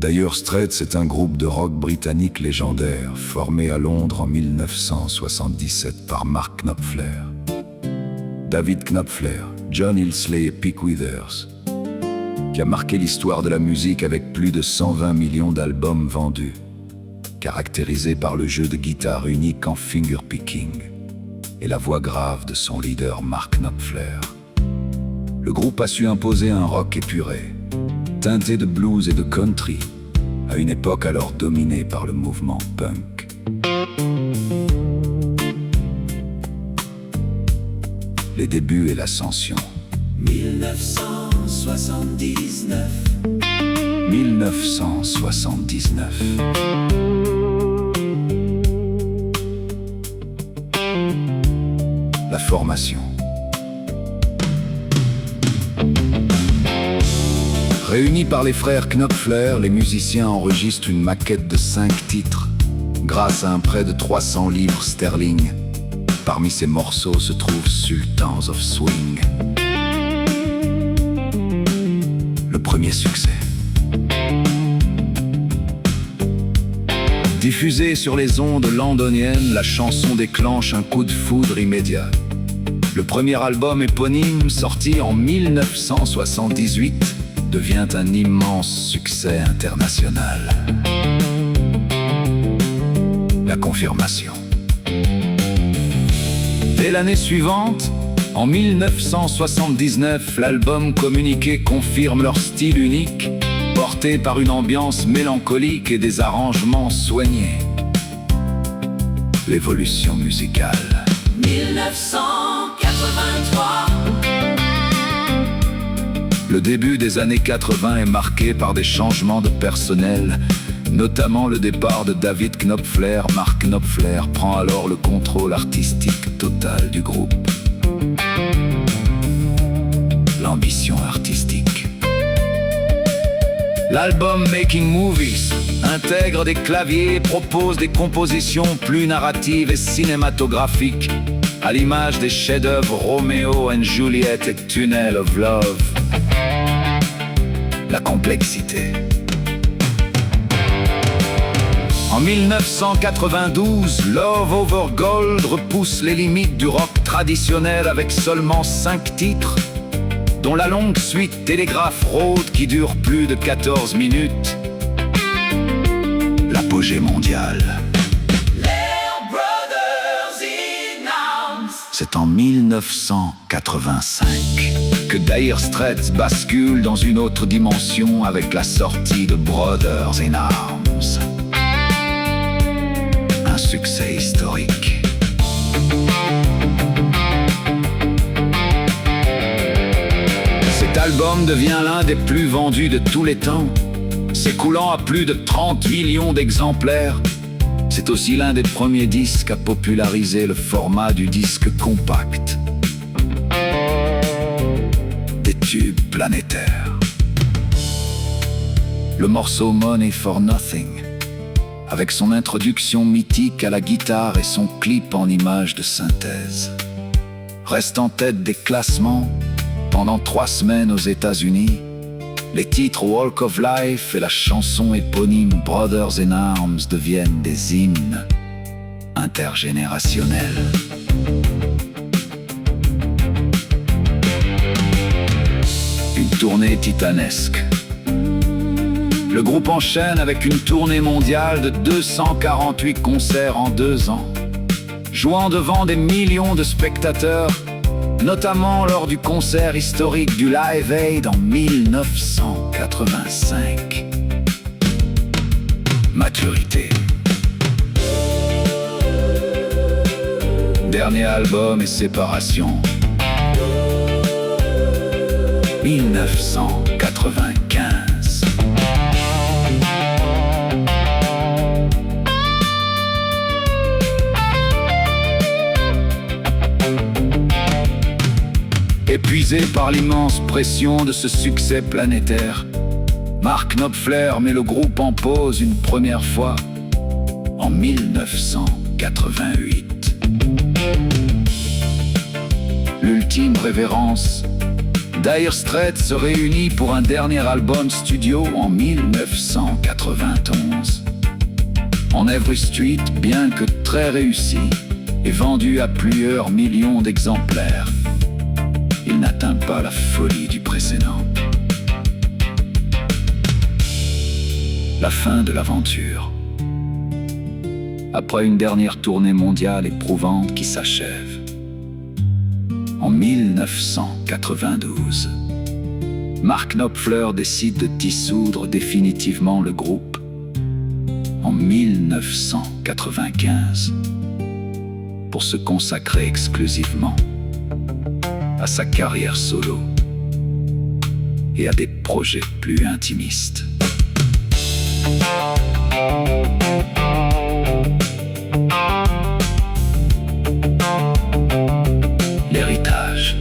Dire Straits est un groupe de rock britannique légendaire, formé à Londres en 1977 par Mark Knopfler, David Knopfler, John Illsley et Pete Withers, qui a marqué l'histoire de la musique avec plus de 120 millions d'albums vendus, caractérisé par le jeu de guitare unique en fingerpicking et la voix grave de son leader Mark Knopfler. Le groupe a su imposer un rock épuré, teinté de blues et de country, à une époque alors dominée par le mouvement punk. Les débuts et l'ascension. 1979. 1979. La formation. Réunis par les frères Knopfler, les musiciens enregistrent une maquette de 5 titres, grâce à un prêt de 300 livres sterling. Parmi ces morceaux se trouvent Sultans of Swing. Le premier succès. Diffusée sur les ondes londoniennes, la chanson déclenche un coup de foudre immédiat. Le premier album éponyme, sorti en 1978, devient un immense succès international. La confirmation. Dès l'année suivante, en 1979, l'album communiqué confirme leur style unique, porté par une ambiance mélancolique et des arrangements soignés. L'évolution musicale. 1983. Le début des années 80 est marqué par des changements de personnel, notamment le départ de David Knopfler. Mark Knopfler prend alors le contrôle artistique total du groupe. L'ambition artistique. L'album Making Movies intègre des claviers et propose des compositions plus narratives et cinématographiques, à l'image des chefs-d'œuvre Romeo and Juliet et Tunnel of Love. La complexité. En 1992, Love Over Gold repousse les limites du rock traditionnel avec seulement 5 titres, dont la longue suite Telegraph Road qui dure plus de 14 minutes. L'apogée mondiale. C'est en 1985 que Dire Straits bascule dans une autre dimension avec la sortie de Brothers in Arms. Un succès historique. Cet album devient l'un des plus vendus de tous les temps, s'écoulant à plus de 30 millions d'exemplaires. C'est aussi l'un des premiers disques à populariser le format du disque compact. Des tubes planétaires. Le morceau Money for Nothing, avec son introduction mythique à la guitare et son clip en images de synthèse, reste en tête des classements pendant 3 semaines aux États-Unis. Les titres Walk of Life et la chanson éponyme Brothers in Arms deviennent des hymnes intergénérationnels. Une tournée titanesque. Le groupe enchaîne avec une tournée mondiale de 248 concerts en 2 ans, jouant devant des millions de spectateurs, notamment lors du concert historique du Live Aid en 1985. Maturité. Dernier album et séparation. 1995. Épuisé par l'immense pression de ce succès planétaire, Mark Knopfler met le groupe en pause une première fois en 1988. L'ultime révérence, Dire Straits se réunit pour un dernier album studio en 1991. On Every Street, bien que très réussi, est vendu à plusieurs millions d'exemplaires. Il n'atteint pas la folie du précédent. La fin de l'aventure. Après une dernière tournée mondiale éprouvante qui s'achève. En 1992, Mark Knopfler décide de dissoudre définitivement le groupe. En 1995, pour se consacrer exclusivement à sa carrière solo et à des projets plus intimistes. L'héritage.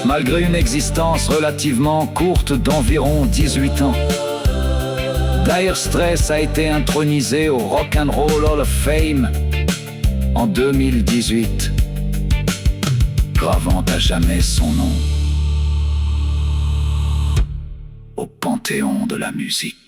Malgré une existence relativement courte d'environ 18 ans, Dire Straits a été intronisé au Rock and Roll Hall of Fame en 2018, gravant à jamais son nom au panthéon de la musique.